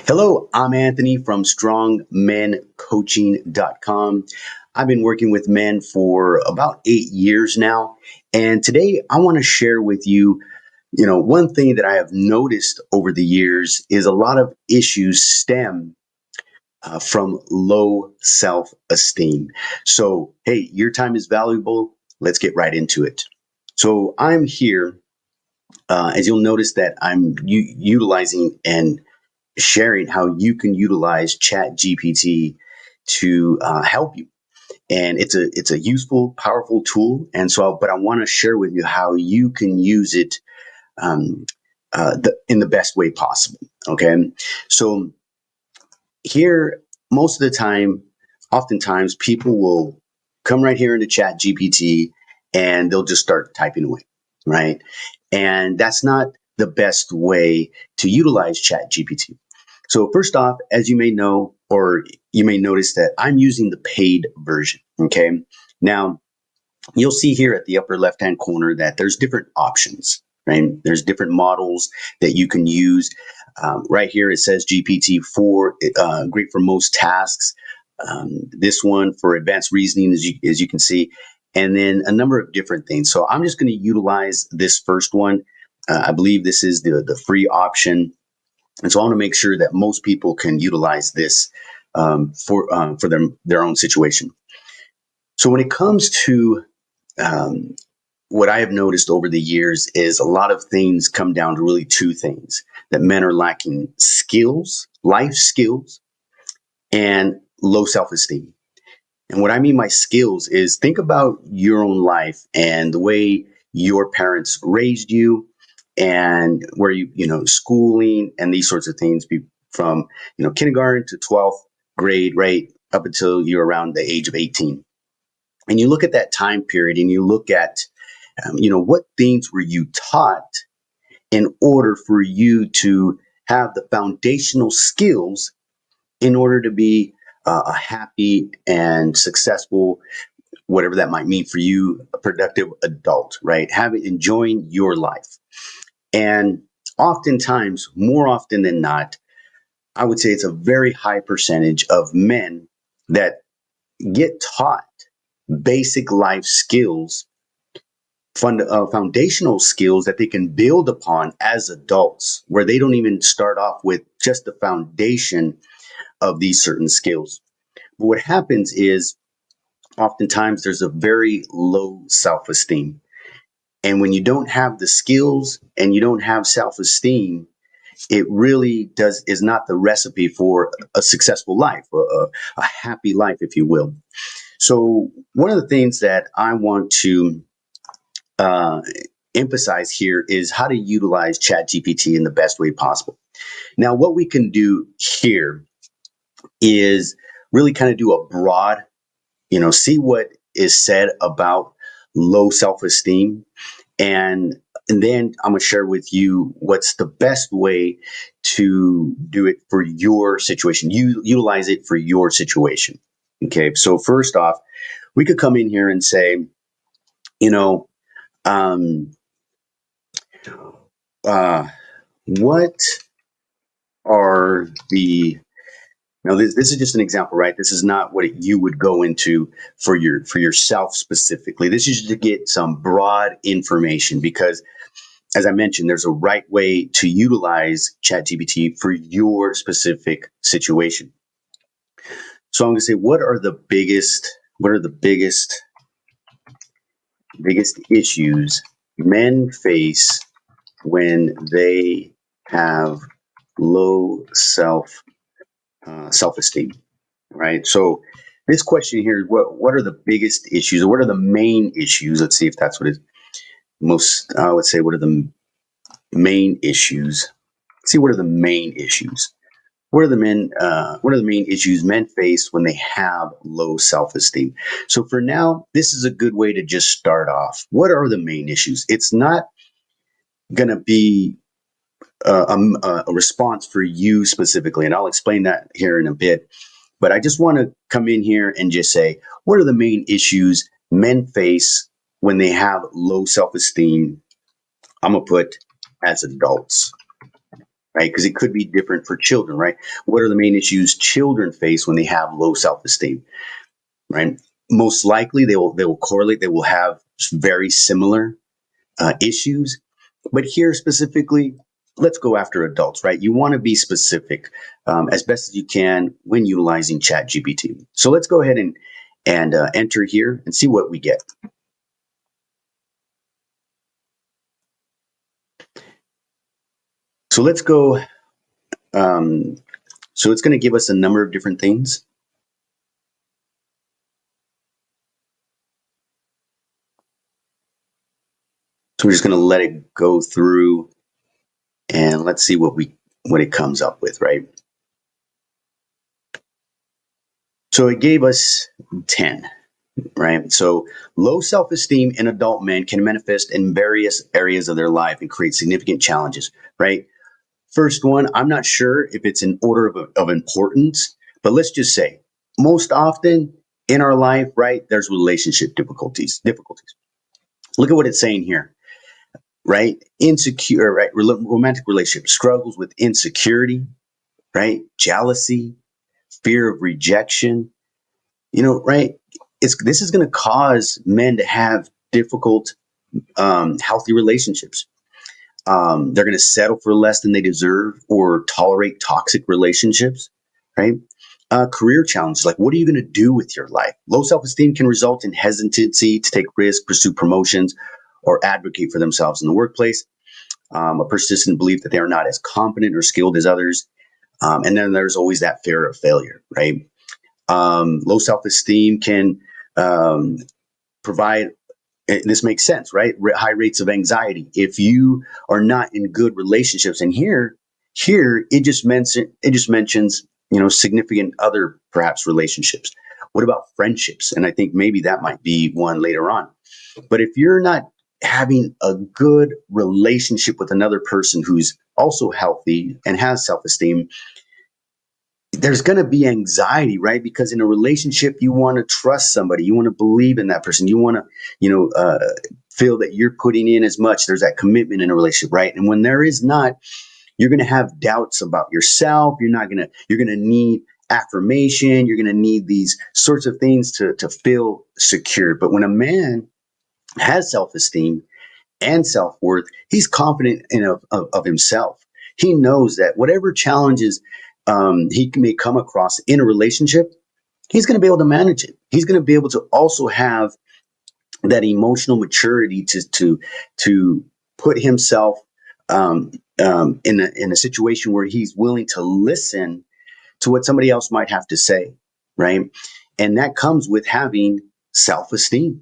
Hello, I'm Anthony from strongmencoaching.com. I've been working with men for about 8 years now. And today I want to share with you, one thing that I have noticed over the years is a lot of issues stem from low self-esteem. So, hey, your time is valuable. Let's get right into it. So I'm here, as you'll notice that I'm utilizing and sharing how you can utilize ChatGPT to help you. And it's a useful, powerful tool. And so, but I want to share with you how you can use it in the best way possible. Okay, so here, most of the time, oftentimes, people will come right here into ChatGPT and they'll just start typing away, right? And that's not the best way to utilize ChatGPT. So first off, as you may know, or you may notice that I'm using the paid version. Okay. Now you'll see here at the upper left-hand corner that there's different options, right? There's different models that you can use. Right here, it says GPT-4, great for most tasks. This one for advanced reasoning, as you can see, and then a number of different things. So I'm just going to utilize this first one. I believe this is the free option. And so I want to make sure that most people can utilize this for their own situation. So when it comes to um, what I have noticed over the years is a lot of things come down to really two things: that men are lacking skills, life skills, and low self-esteem. And what I mean by skills is think about your own life and the way your parents raised you and where schooling and these sorts of things from, kindergarten to 12th grade, right? Up until you're around the age of 18. And you look at that time period and you look at, what things were you taught in order for you to have the foundational skills in order to be a happy and successful, whatever that might mean for you, a productive adult, right? Enjoying your life. And oftentimes, more often than not, I would say it's a very high percentage of men that get taught basic life skills, foundational skills that they can build upon as adults, where they don't even start off with just the foundation of these certain skills. But what happens is oftentimes there's a very low self esteem. And when you don't have the skills and you don't have self esteem, it really is not the recipe for a successful life, a happy life, if you will. So, one of the things that I want to uh, emphasize here is how to utilize ChatGPT in the best way possible. Now, what we can do here is really kind of do a broad, see what is said about low self-esteem, and and then I'm going to share with you what's the best way to do it for your situation. You utilize it for your situation. Okay. So first off, we could come in here and say, you know, um, uh, what are the now this is just an example, right? This is not what you would go into for yourself specifically. This is to get some broad information because, as I mentioned, there's a right way to utilize ChatGPT for your specific situation. So I'm going to say, what are the biggest issues men face when they have low self-esteem, right? So this question here is what are the biggest issues, or what are the main issues? Let's see if that's what is most. I would say, what are the main issues? Let's see, what are the main issues? What are the main issues men face when they have low self-esteem? So for now, this is a good way to just start off. What are the main issues? It's not going to be a response for you specifically, and I'll explain that here in a bit. But I just want to come in here and just say, what are the main issues men face when they have low self-esteem? I'm going to put as adults. right? Because it could be different for children, right? What are the main issues children face when they have low self-esteem, right? Most likely they will correlate. They will have very similar issues. But here specifically, let's go after adults, right? You want to be specific as best as you can when utilizing ChatGPT. So let's go ahead and enter here and see what we get. So let's go. So it's going to give us a number of different things. So we're just going to let it go through, and let's see what it comes up with, right? So it gave us 10, right? So low self-esteem in adult men can manifest in various areas of their life and create significant challenges, right? First one, I'm not sure if it's in order of importance, but let's just say most often in our life, right, there's relationship difficulties. Look at what it's saying here, right? Insecure, right? Romantic relationship struggles with insecurity, right? Jealousy, fear of rejection, right? This is going to cause men to have difficult, healthy relationships. They're going to settle for less than they deserve or tolerate toxic relationships, right? Career challenges, like what are you going to do with your life? Low self-esteem can result in hesitancy to take risks, pursue promotions, or advocate for themselves in the workplace. A persistent belief that they are not as competent or skilled as others. And then there's always that fear of failure, right? Low self-esteem can provide, this makes sense, right? High rates of anxiety. If you are not in good relationships, and here it just mentions significant other perhaps relationships. What about friendships? And I think maybe that might be one later on. But if you're not having a good relationship with another person who's also healthy and has self-esteem, there's going to be anxiety, right? Because in a relationship, you want to trust somebody, you want to believe in that person, you want to, feel that you're putting in as much. There's that commitment in a relationship, right? And when there is not, you're going to have doubts about yourself. You're going to need affirmation. You're going to need these sorts of things to feel secure. But when a man has self-esteem and self-worth, he's confident of himself. He knows that whatever challenges he may come across in a relationship, he's going to be able to manage it. He's going to be able to also have that emotional maturity to put himself in a situation where he's willing to listen to what somebody else might have to say, right? And that comes with having self-esteem.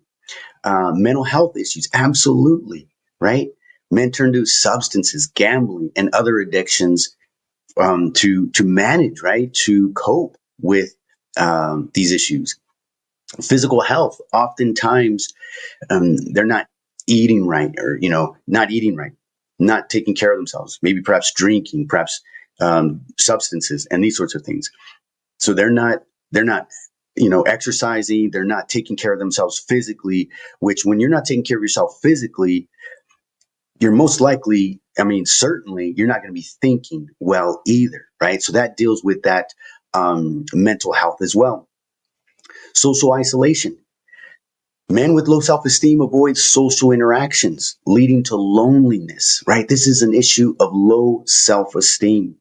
Mental health issues, absolutely, right? Men turn to substances, gambling, and other addictions to manage, right? To cope with these issues. Physical health, oftentimes they're not eating right, or not eating right, not taking care of themselves. Maybe perhaps drinking, perhaps substances, and these sorts of things. So they're not exercising. They're not taking care of themselves physically. Which, when you're not taking care of yourself physically, you're most likely, certainly, you're not going to be thinking well either, right? So that deals with that mental health as well. Social isolation. Men with low self-esteem avoid social interactions, leading to loneliness, right? This is an issue of low self-esteem,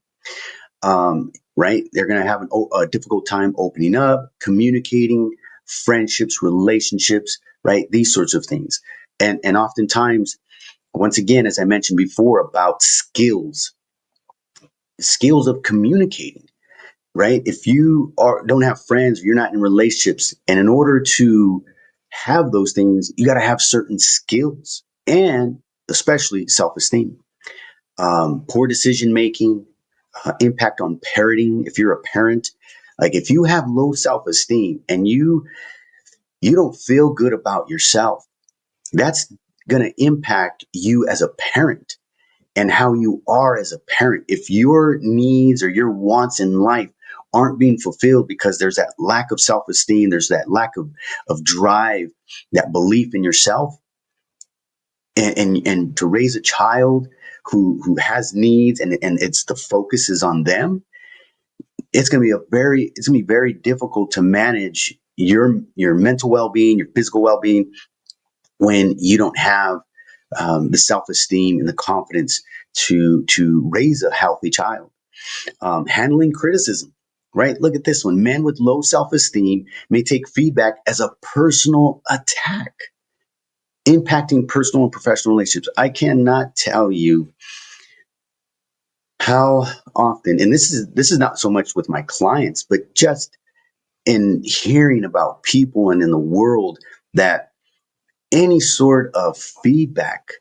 right? They're going to have a difficult time opening up, communicating, friendships, relationships, right? These sorts of things. And oftentimes, once again, as I mentioned before, about skills of communicating, right? If you don't have friends, you're not in relationships, and in order to have those things, you got to have certain skills, and especially self-esteem. Poor decision making, impact on parenting. If you're a parent, like if you have low self-esteem and you don't feel good about yourself, that's going to impact you as a parent and how you are as a parent. If your needs or your wants in life aren't being fulfilled because there's that lack of self-esteem, there's that lack of drive, that belief in yourself, and to raise a child who has needs, and it's the focus is on them, it's going to be very difficult to manage your mental well-being, your physical well-being, when you don't have the self-esteem and the confidence to raise a healthy child. Handling criticism, right? Look at this one. Men with low self-esteem may take feedback as a personal attack, impacting personal and professional relationships. I cannot tell you how often, and this is not so much with my clients, but just in hearing about people and in the world, that any sort of feedback,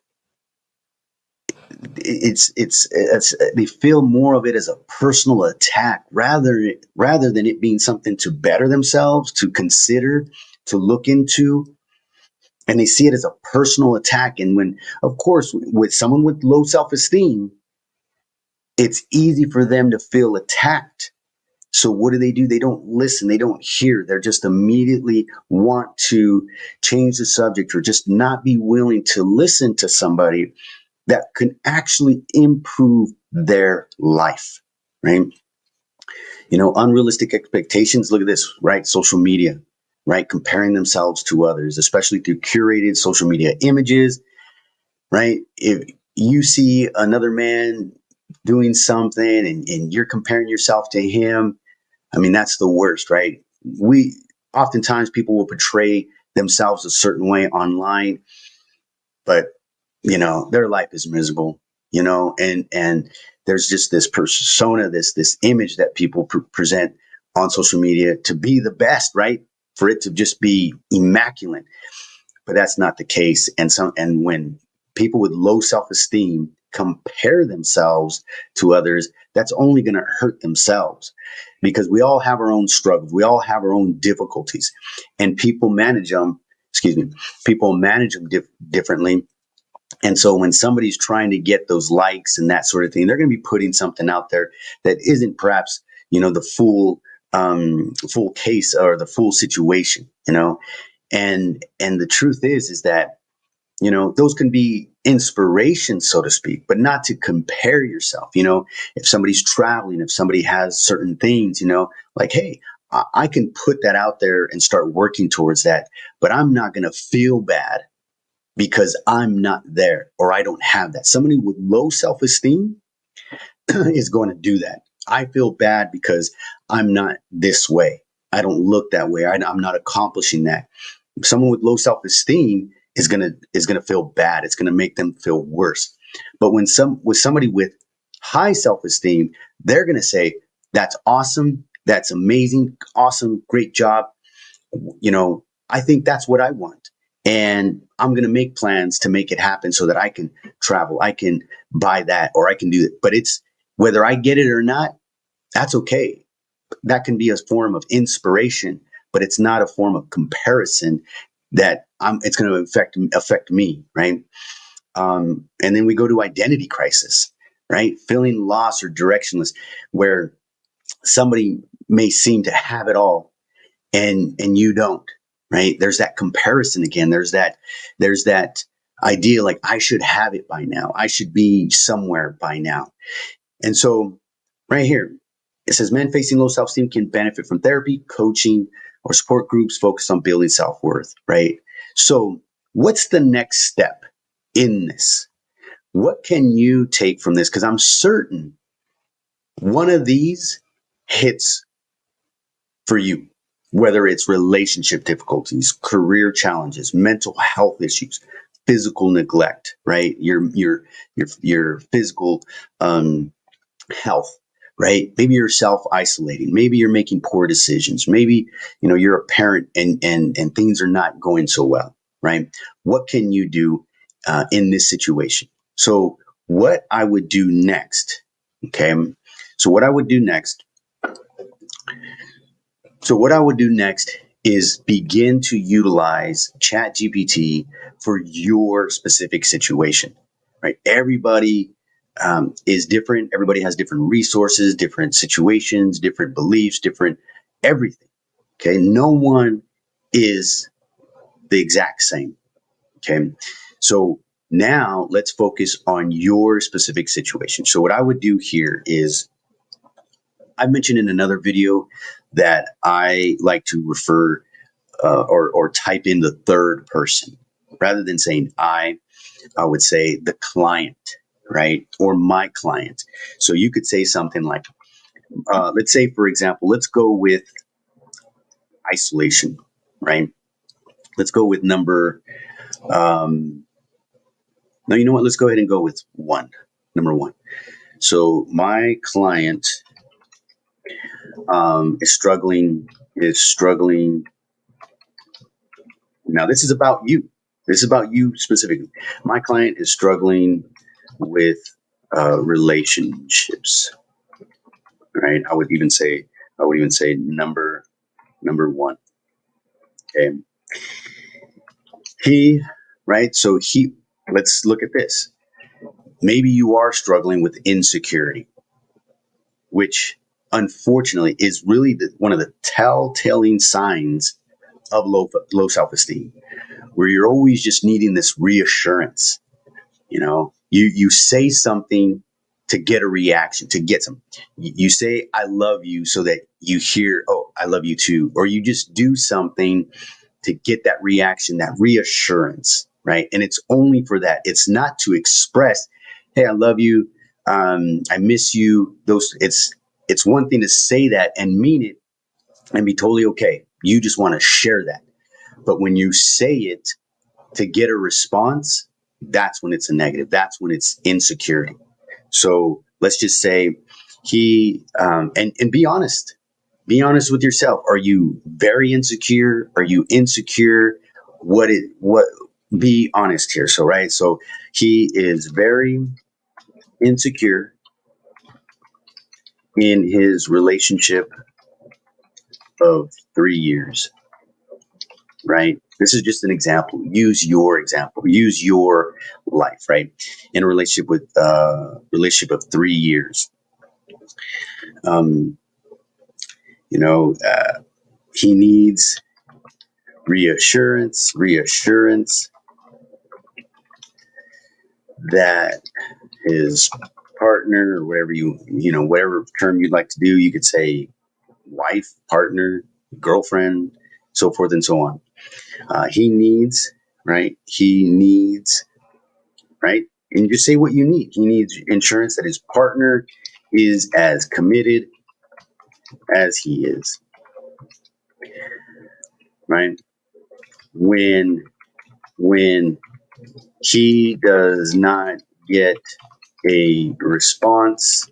it's they feel more of it as a personal attack rather than it being something to better themselves, to consider, to look into. And they see it as a personal attack. And when, of course, with someone with low self-esteem, it's easy for them to feel attacked. So what do? They don't listen. They don't hear. They're just immediately want to change the subject, or just not be willing to listen to somebody that can actually improve their life, right? Unrealistic expectations. Look at this, right? Social media, right? Comparing themselves to others, especially through curated social media images, right? If you see another man doing something, and you're comparing yourself to him, I mean, that's the worst, right? Oftentimes people will portray themselves a certain way online, but their life is miserable, and there's just this persona, this image that people present on social media to be the best, right? For it to just be immaculate. But that's not the case. And when people with low self-esteem compare themselves to others, that's only going to hurt themselves, because we all have our own struggles. We all have our own difficulties, and people manage them. People manage them differently. And so when somebody's trying to get those likes and that sort of thing, they're going to be putting something out there that isn't perhaps, the full case or the full situation, and the truth is that, those can be inspiration, so to speak, but not to compare yourself. If somebody's traveling, if somebody has certain things, like, hey, I can put that out there and start working towards that, but I'm not going to feel bad because I'm not there, or I don't have that. Somebody with low self-esteem is going to do that. I feel bad because I'm not this way. I don't look that way. I'm not accomplishing that. Someone with low self-esteem is gonna feel bad. It's gonna make them feel worse. But with somebody with high self-esteem, they're gonna say, "That's awesome. That's amazing. Awesome. Great job. I think that's what I want. And I'm going to make plans to make it happen so that I can travel, I can buy that, or I can do it. But it's whether I get it or not, that's okay. That can be a form of inspiration, but it's not a form of comparison that it's going to affect me, right? And then we go to identity crisis, right? Feeling lost or directionless, where somebody may seem to have it all, and you don't, right? There's that comparison again. There's that idea, like, I should have it by now, I should be somewhere by now. And so right here it says, men facing low self-esteem can benefit from therapy, coaching, or support groups focused on building self-worth, right? So what's the next step in this? What can you take from this? Because I'm certain one of these hits for you, whether it's relationship difficulties, career challenges, mental health issues, physical neglect, right? Your physical health, right? Maybe you're self-isolating. Maybe you're making poor decisions. Maybe, you're a parent, and things are not going so well, right? What can you do in this situation? So what I would do next, okay? So what I would do next So what I would do next is begin to utilize ChatGPT for your specific situation, right? Everybody is different. Everybody has different resources, different situations, different beliefs, different everything. Okay. No one is the exact same. Okay. So Now let's focus on your specific situation. So what I would do here is, I mentioned in another video that I like to refer or type in the third person. Rather than saying I would say the client, right? Or my client. So you could say something like, let's say, for example, let's go with isolation, right? Let's go with number, no, you know what? Let's go ahead and go with number one. So my client is struggling. Now, this is about you. This is about you specifically. My client is struggling with relationships, right? I would even say number one. Okay, he, right? So he. Let's look at this. Maybe you are struggling with insecurity, which unfortunately is really one of the telltale signs of low self esteem, where you're always just needing this reassurance. You say something to get a reaction, to get some. You say I love you so that you hear, oh, I love you too, or you just do something to get that reaction, that reassurance, right? And it's only for that. It's not to express, hey, I love you, I miss you. It's one thing to say that and mean it and be totally okay. You just want to share that. But when you say it to get a response, that's when it's a negative. That's when it's insecurity. So let's just say and be honest. Be honest with yourself. Are you very insecure? Are you insecure? What? Be honest here. So right. So he is very insecure in his relationship of 3 years. Right. This is just an example. Use your example. Use your life. Right. In a relationship of 3 years. Um, he needs reassurance that his partner, or whatever term you'd like to do, you could say wife, partner, girlfriend, so forth and so on. He needs, right? He needs, right? And just say what you need. He needs insurance that his partner is as committed as he is, right? When he does not get a response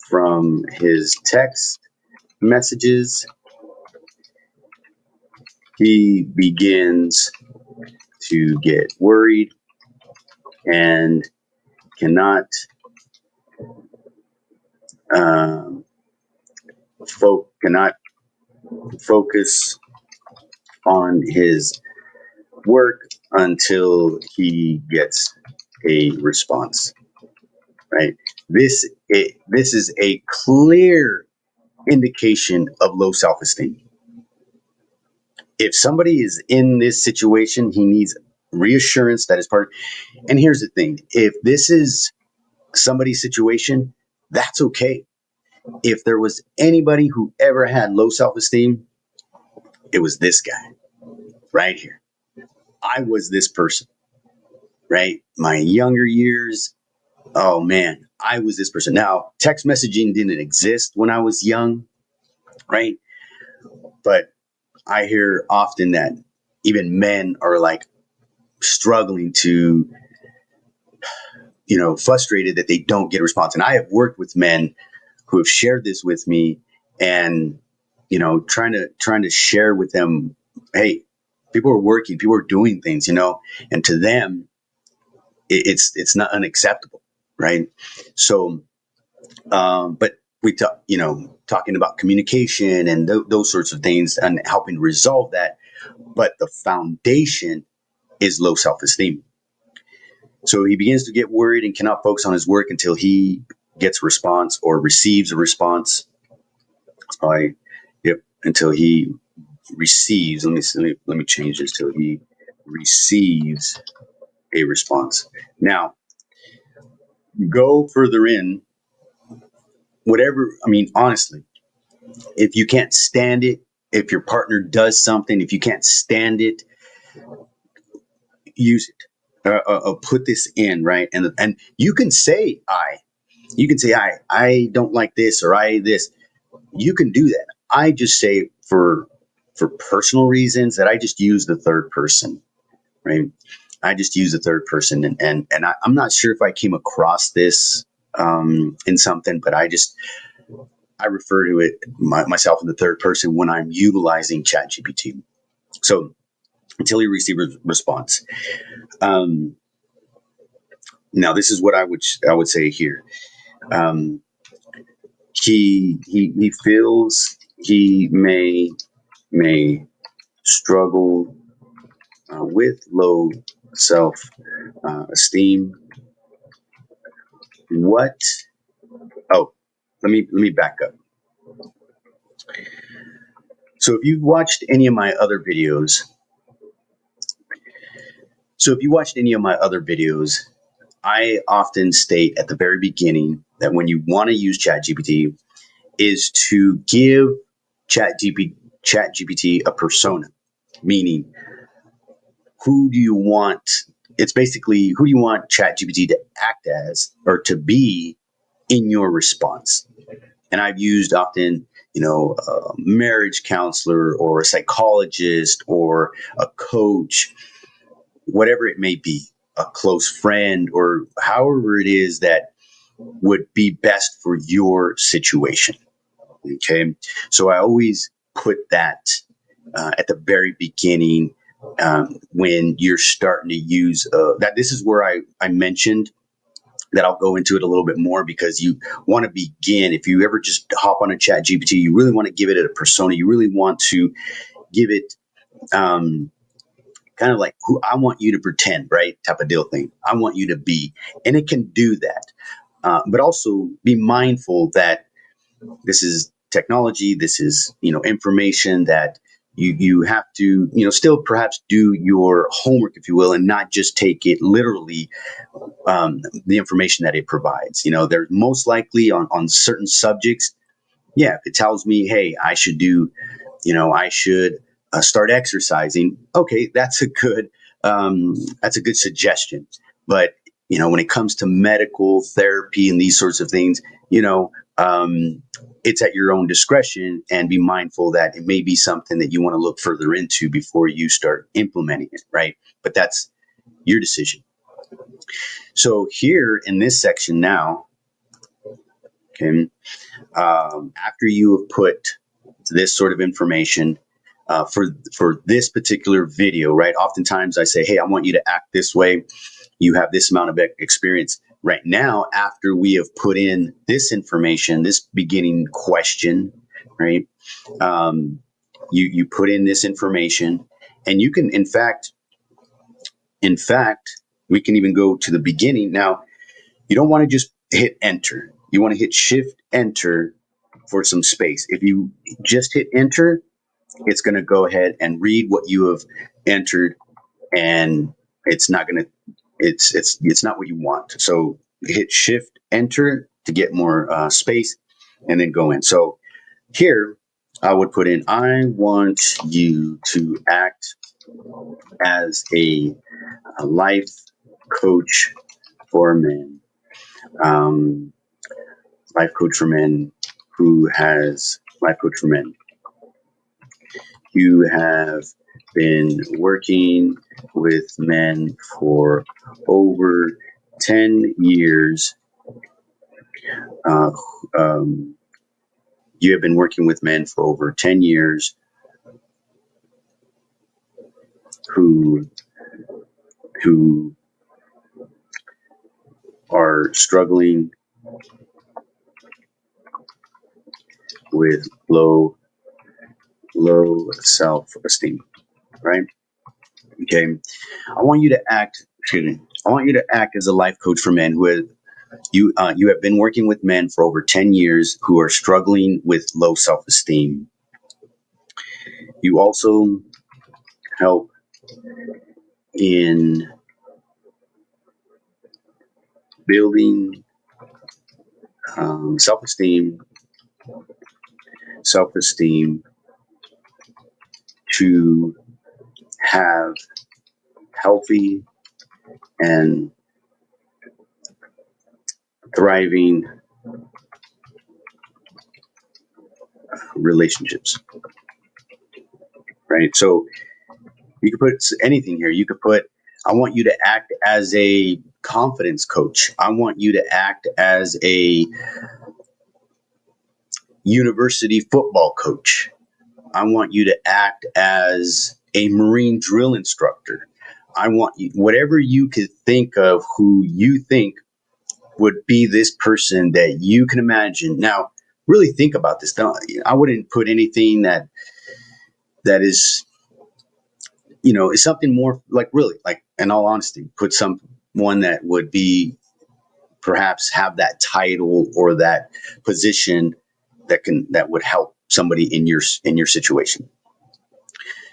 from his text messages, he begins to get worried and cannot um, cannot focus on his work until he gets a response. Right. This is a clear indication of low self-esteem. If somebody is in this situation, he needs reassurance that is part. And here's the thing: if this is somebody's situation, that's okay. If there was anybody who ever had low self-esteem, it was this guy right here. I was this person, right? My younger years, oh man, I was this person. Now, text messaging didn't exist when I was young, right? But I hear often that even men are like struggling to, frustrated that they don't get a response. And I have worked with men who have shared this with me, and trying to share with them, hey, people are working, people are doing things, and to them it's not unacceptable, right? So but we talk, talking about communication and those sorts of things and helping resolve that, but the foundation is low self-esteem. So he begins to get worried and cannot focus on his work until he gets a response or receives a response. Yep, until he receives. Let me change this till he receives a response. Now, go further in, whatever, I mean, honestly, if you can't stand it, if your partner does something, if you can't stand it, use it. Put this in, right? And you can say you can say I don't like this, or I this. You can do that. I just say for personal reasons that I just use the third person, right? I just use the third person, and I'm not sure if I came across this in something, but I refer to it myself in the third person when I'm utilizing ChatGPT. So until you receive a response. Um, Now, this is what I would say here. Um, he feels he may struggle with low self esteem. What? Oh, let me back up. So if you've watched any of my other videos, I often state at the very beginning that when you want to use ChatGPT, is to give ChatGPT a persona, meaning who do you want? It's basically who do you want ChatGPT to act as or to be in your response. And I've used often, a marriage counselor or a psychologist or a coach, whatever it may be, a close friend, or however it is that would be best for your situation. Okay. So I always put that at the very beginning when you're starting to use that. This is where I mentioned that I'll go into it a little bit more, because you want to begin. If you ever just hop on a chat GPT, you really want to give it a persona. You really want to give it kind of like who I want you to pretend, right? Type of deal thing. I want you to be. And it can do that. But also be mindful that this is technology. This is, information that you have to, still perhaps do your homework, if you will, and not just take it literally, the information that it provides. They're most likely on certain subjects. Yeah, if it tells me, hey, I should start exercising. Okay, that's a good suggestion. But when it comes to medical therapy and these sorts of things, it's at your own discretion, and be mindful that it may be something that you want to look further into before you start implementing it, right? But that's your decision. So here in this section now, okay, after you have put this sort of information for this particular video, right? Oftentimes I say, hey, I want you to act this way. You have this amount of experience. Right now, after we have put in this information, this beginning question, right? You put in this information, and you can, in fact, we can even go to the beginning. Now, you don't want to just hit enter. You want to hit shift enter for some space. If you just hit enter, it's going to go ahead and read what you have entered, and it's not going to it's not what you want. So hit shift enter to get more space, and then go in. So here I would put in, I want you to act as a life coach for men. um, Life coach for men who has life coach for men. You have been working with men for over 10 years. Uh, um, you have been working with men for over 10 years who who are struggling with low self-esteem, right? Okay. I want you to act, excuse me, I want you to act as a life coach for men you have been working with men for over 10 years who are struggling with low self-esteem. You also help in building self-esteem to have healthy and thriving relationships, right? So you could put anything here. You could put, I want you to act as a confidence coach. I want you to act as a university football coach. I want you to act as a Marine drill instructor. I want you, whatever you could think of who you think would be this person that you can imagine. Now, really think about this. I wouldn't put anything that is, is something more like, really, like, in all honesty, put someone that would be perhaps have that title or that position that would help somebody in your situation.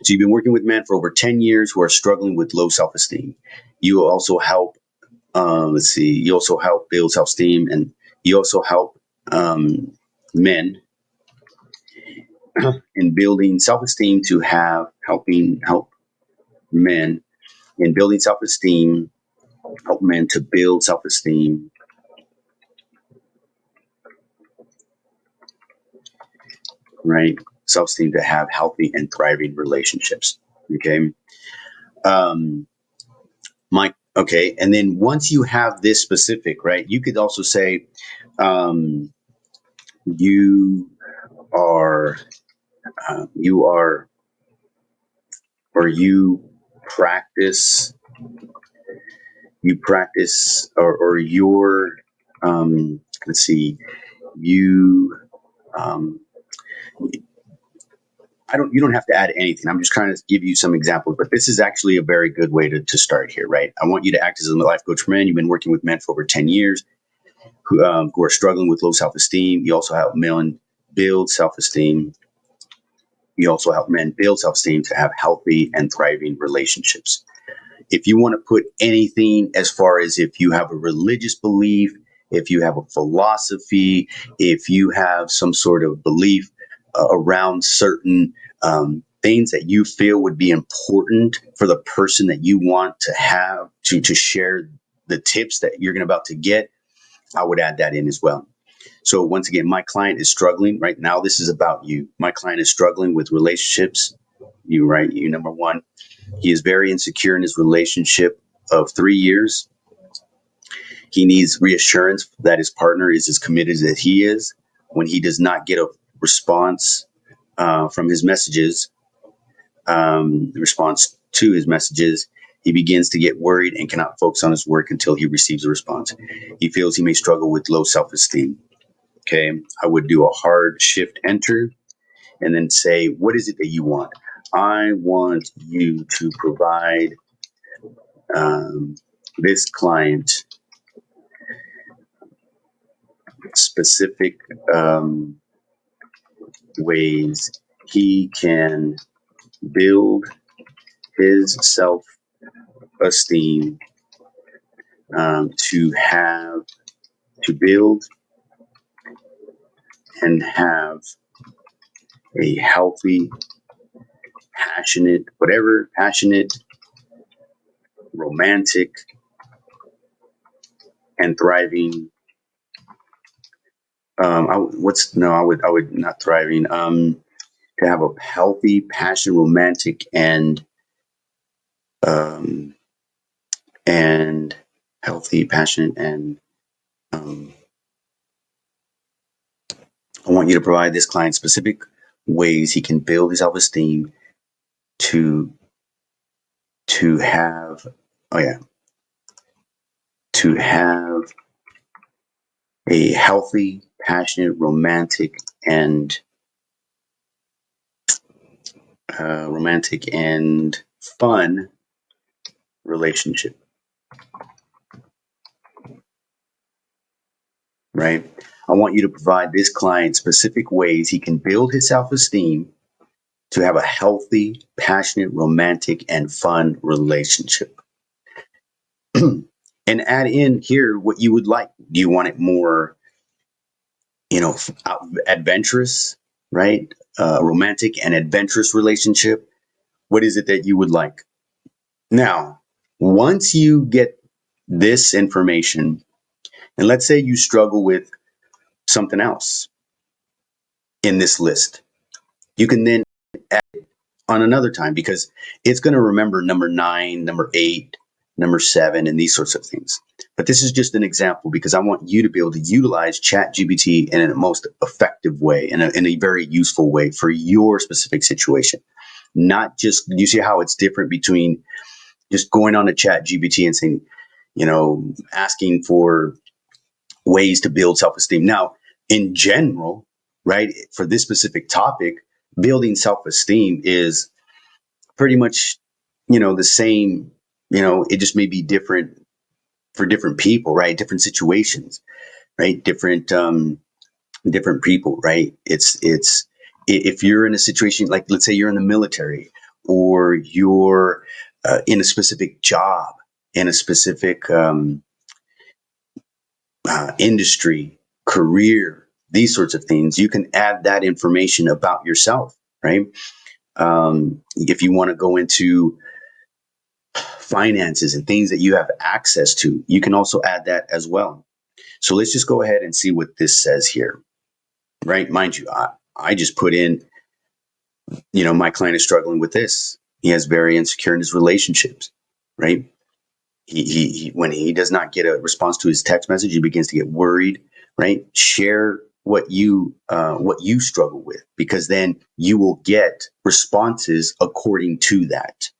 So you've been working with men for over 10 years who are struggling with low self-esteem. You also help, you also help build self-esteem, and you also help men in building self-esteem to help men in building self-esteem, help men to build self-esteem, right? Self-esteem to have healthy and thriving relationships. Okay. Um, okay. And then once you have this specific, right, you could also say, you are, you are, or practice, or you're, let's see, you, um, you don't have to add anything. I'm just trying to give you some examples, but this is actually a very good way to start here, right? I want you to act as a life coach for men. You've been working with men for over 10 years who are struggling with low self-esteem. You also help men build self-esteem. You also help men build self-esteem to have healthy and thriving relationships. If you want to put anything as far as if you have a religious belief, if you have a philosophy, if you have some sort of belief around certain things that you feel would be important for the person that you want to have to share the tips that you're about to get, I would add that in as well. So once again, my client is struggling right now. This is about you. My client is struggling with relationships. You, number one. He is very insecure in his relationship of 3 years. He needs reassurance that his partner is as committed as he is. When he does not get a response from his messages, the response to his messages, he begins to get worried and cannot focus on his work until he receives a response. He feels he may struggle with low self-esteem. Okay, I would do a hard shift enter and then say, what is it that you want? I want you to provide this client specific ways he can build his self esteem, to build and have a healthy, passionate, romantic, and thriving. I would not thriving. To have a healthy, passionate, romantic, um, and healthy, passionate, and um, I want you to provide this client specific ways he can build his self-esteem to have, to have a healthy, passionate, and romantic and fun relationship. Right? I want you to provide this client specific ways he can build his self-esteem to have a healthy, passionate, romantic, and fun relationship. and add in here what you would like. Do you want it more, adventurous, right? Romantic and adventurous relationship. What is it that you would like? Now, once you get this information, and let's say you struggle with something else in this list, you can then add on another time because it's going to remember number 9, number 8, number 7, and these sorts of things. But this is just an example because I want you to be able to utilize ChatGPT in a most effective way, in a very useful way for your specific situation. Not just, you see how it's different between just going on to ChatGPT and saying, asking for ways to build self-esteem. Now, in general, right, for this specific topic, building self-esteem is pretty much, the same, it just may be different for different people, right? Different situations, right? Different people, right? It's if you're in a situation like, let's say you're in the military, or you're in a specific job, in a specific industry, career, these sorts of things, you can add that information about yourself, right? If you want to go into finances and things that you have access to, you can also add that as well. So let's just go ahead and see what this says here, right? Mind you, I just put in, my client is struggling with this. He has very insecure in his relationships, right? He when he does not get a response to his text message, he begins to get worried, right? Share what you struggle with, because then you will get responses according to that.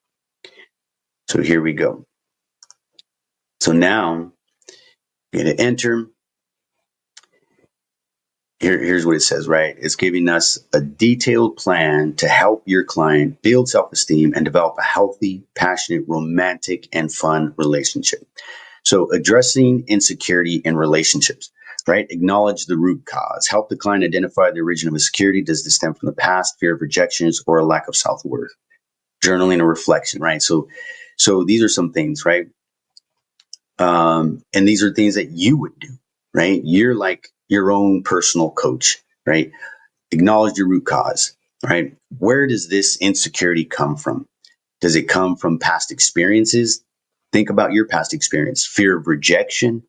So here we go. So now you're going to enter. Here's what it says, right? It's giving us a detailed plan to help your client build self-esteem and develop a healthy, passionate, romantic, and fun relationship. So addressing insecurity in relationships, right? Acknowledge the root cause. Help the client identify the origin of insecurity. Does this stem from the past, fear of rejections, or a lack of self-worth? Journaling and reflection, right? So these are some things, right? And these are things that you would do, right? You're like your own personal coach, right? Acknowledge your root cause, right? Where does this insecurity come from? Does it come from past experiences? Think about your past experience, fear of rejection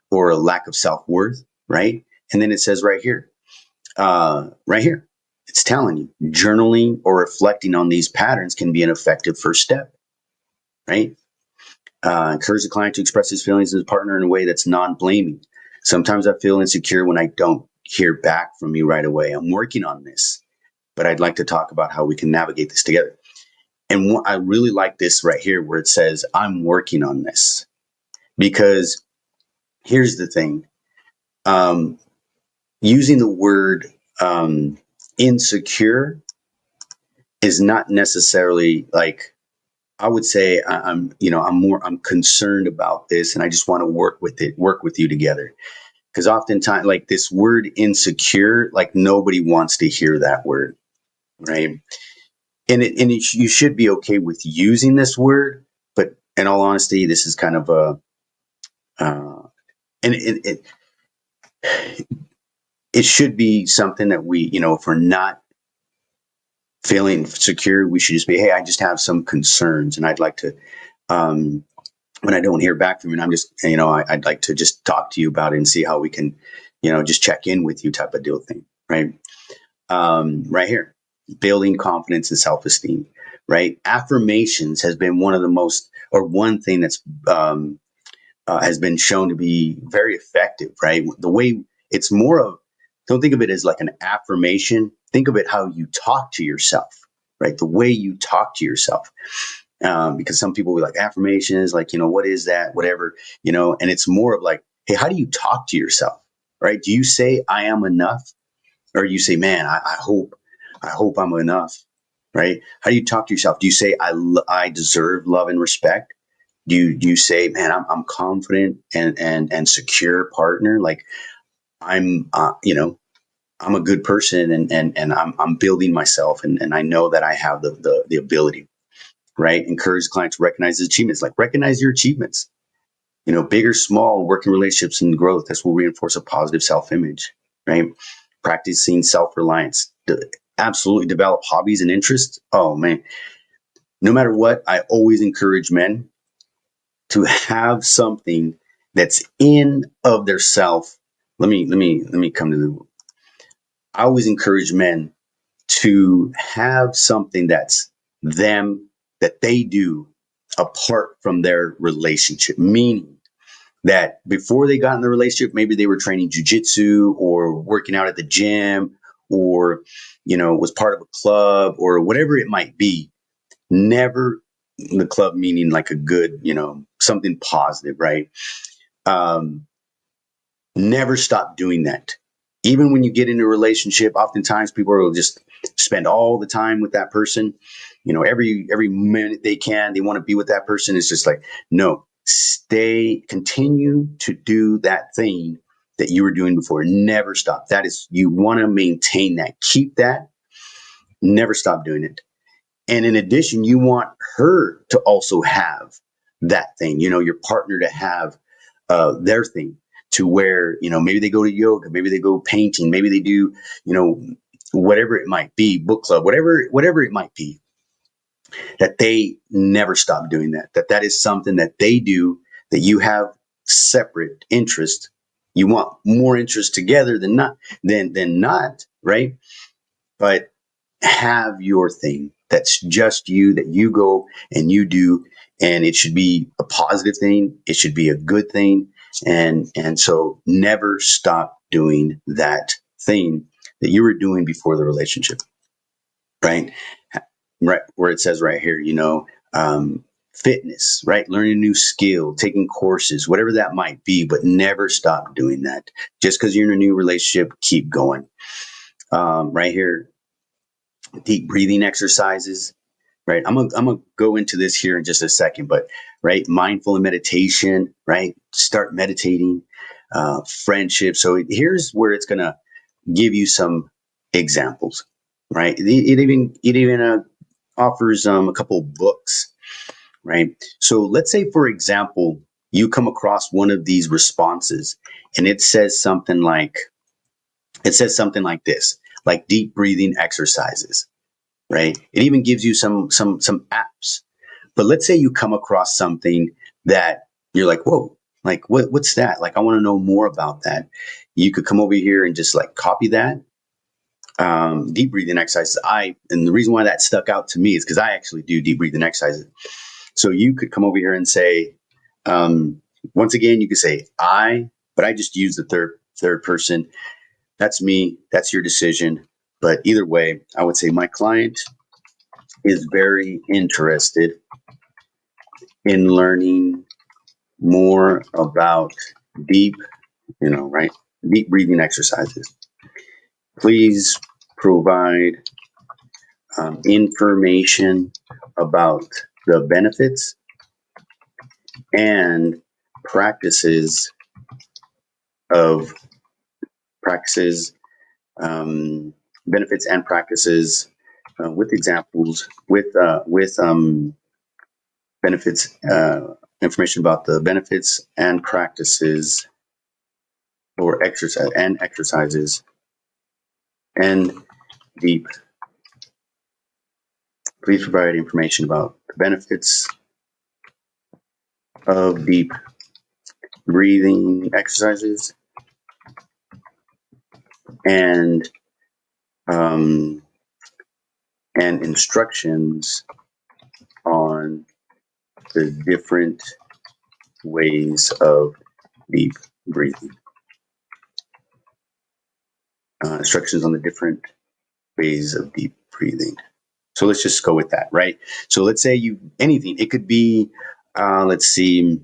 or a lack of self-worth, right? And then it says right here, it's telling you journaling or reflecting on these patterns can be an effective first step, right? Encourage the client to express his feelings to his partner in a way that's non-blaming. Sometimes I feel insecure when I don't hear back from you right away. I'm working on this, but I'd like to talk about how we can navigate this together. And I really like this right here where it says, I'm working on this. Because here's the thing. Using the word insecure is not necessarily like, I would say I'm concerned about this and I just want to work with you together. Because oftentimes, like this word insecure, like nobody wants to hear that word, right? You should be okay with using this word, but in all honesty, this is kind of and it should be something that we, if we're not feeling secure, we should just be, hey, I just have some concerns and I'd like to, when I don't hear back from you, and I'm just, I'd like to just talk to you about it and see how we can, just check in with you type of deal thing, right? Right here, building confidence and self-esteem, right? Affirmations has been one thing that's has been shown to be very effective, right? The way it's more of, don't think of it as like an affirmation. Think of it how you talk to yourself, right? The way you talk to yourself. Because some people will be like affirmations, like, what is that? Whatever, and it's more of like, hey, how do you talk to yourself, right? Do you say, I am enough? Or you say, man, I hope I'm enough, right? How do you talk to yourself? Do you say, I deserve love and respect? Do you say, man, I'm confident and secure partner? Like I'm, I'm a good person and I'm building myself and I know that I have the ability, right? Encourage clients to recognize his achievements, like recognize your achievements. Big or small, working relationships and growth, this will reinforce a positive self-image, right? Practicing self-reliance, absolutely develop hobbies and interests. Oh man, no matter what, I always encourage men to have something that's in of their self. Let me come to the. I always encourage men to have something that's them that they do apart from their relationship, meaning that before they got in the relationship, maybe they were training jujitsu or working out at the gym or, was part of a club or whatever it might be. Never the club meaning like a good, something positive, right? Um, Never stop doing that. Even when you get into a relationship, oftentimes people will just spend all the time with that person. Every minute they can, they want to be with that person. It's just like, no, continue to do that thing that you were doing before. Never stop. That is, you want to maintain that. Keep that. Never stop doing it. And in addition, you want her to also have that thing, your partner to have their thing, to where, maybe they go to yoga, maybe they go painting, maybe they do, whatever it might be, book club, whatever it might be, that they never stop doing that. That is something that they do, that you have separate interest. You want more interest together than not, right? But have your thing that's just you, that you go and you do, and it should be a positive thing, it should be a good thing, and so never stop doing that thing that you were doing before the relationship, right? Right where it says right here, fitness, right? Learning a new skill, taking courses, whatever that might be, but never stop doing that. Just because you're in a new relationship, keep going. Right here, deep breathing exercises, right? I'm gonna go into this here in just a second, but right, mindful and meditation, right? Start meditating, friendship. So here's where it's gonna give you some examples, right? It even offers a couple of books, right? So let's say, for example, you come across one of these responses, and it says something like this, like deep breathing exercises, right? It even gives you some apps. But let's say you come across something that you're like, whoa, like what's that? Like, I want to know more about that. You could come over here and just like copy that. Deep breathing exercises. And the reason why that stuck out to me is because I actually do deep breathing exercises. So you could come over here and say, um, once again, you could say but I just use the third person. That's me. That's your decision. But either way, I would say my client is very interested in learning more about deep, right? Deep breathing exercises. Please provide information about the benefits and practices of practices, benefits and practices, with examples, with benefits, information about the benefits and practices or exercises and deep. Please provide information about the benefits of deep breathing exercises and um, and instructions on the different ways of deep breathing. Instructions on the different ways of deep breathing. So let's just go with that, right? So let's say anything. It could be, let's see,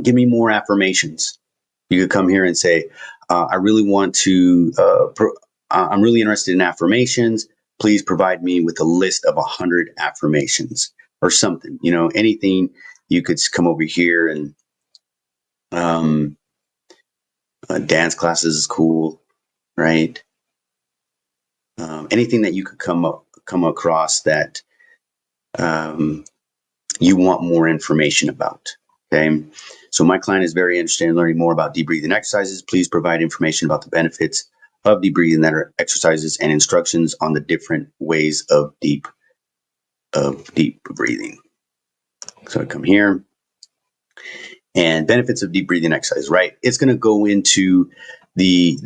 give me more affirmations. You could come here and say, I really want to, I'm really interested in affirmations. Please provide me with a list of 100 affirmations or something, anything. You could come over here and um, dance classes is cool, right? Anything that you could come across that you want more information about. Okay. So my client is very interested in learning more about deep breathing exercises. Please provide information about the benefits of deep breathing exercises and instructions on the different ways of deep breathing. So I come here and benefits of deep breathing exercise, right? It's going to go into the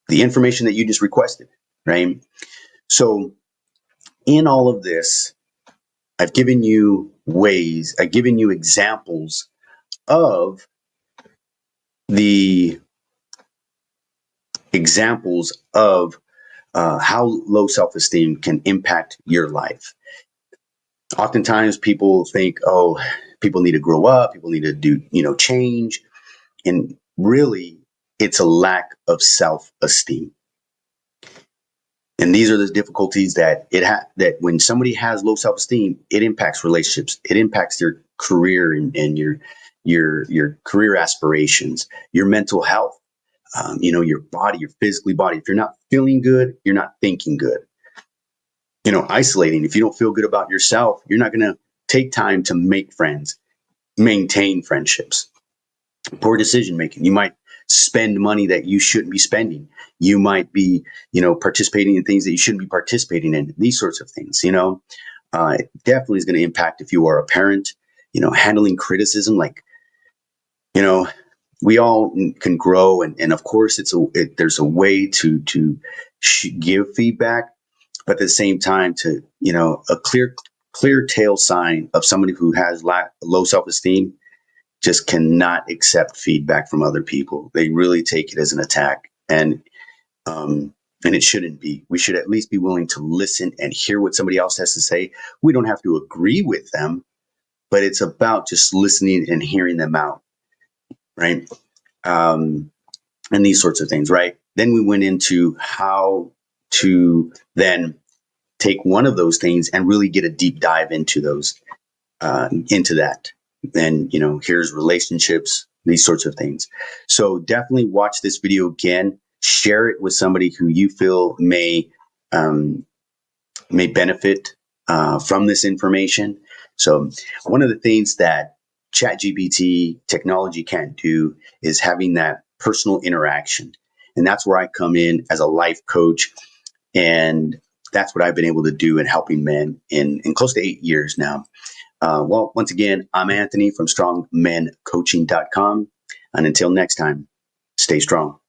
information that you just requested, right? So in all of this, I've given you examples of the how low self-esteem can impact your life. Oftentimes people think, oh, people need to grow up, people need to do, change. And really, it's a lack of self-esteem. And these are the difficulties that that when somebody has low self-esteem, it impacts relationships, it impacts their career and your career aspirations, your mental health, your body, your physically body. If you're not feeling good, you're not thinking good. Isolating. If you don't feel good about yourself, you're not going to take time to make friends, maintain friendships. Poor decision making. You might spend money that you shouldn't be spending. You might be, participating in things that you shouldn't be participating in. These sorts of things, it definitely is going to impact if you are a parent, handling criticism. Like, we all can grow. And of course there's a way to give feedback, but at the same time to, a clear tail sign of somebody who has low self-esteem just cannot accept feedback from other people. They really take it as an attack, and it shouldn't be. We should at least be willing to listen and hear what somebody else has to say. We don't have to agree with them, but it's about just listening and hearing them out, right? And these sorts of things, right? Then we went into how to then take one of those things and really get a deep dive into that. Then, here's relationships, these sorts of things. So definitely watch this video again, share it with somebody who you feel may benefit from this information. So one of the things that ChatGPT technology can't do is having that personal interaction. And that's where I come in as a life coach. And that's what I've been able to do in helping men in close to 8 years now. Well, once again, I'm Anthony from strongmencoaching.com. And until next time, stay strong.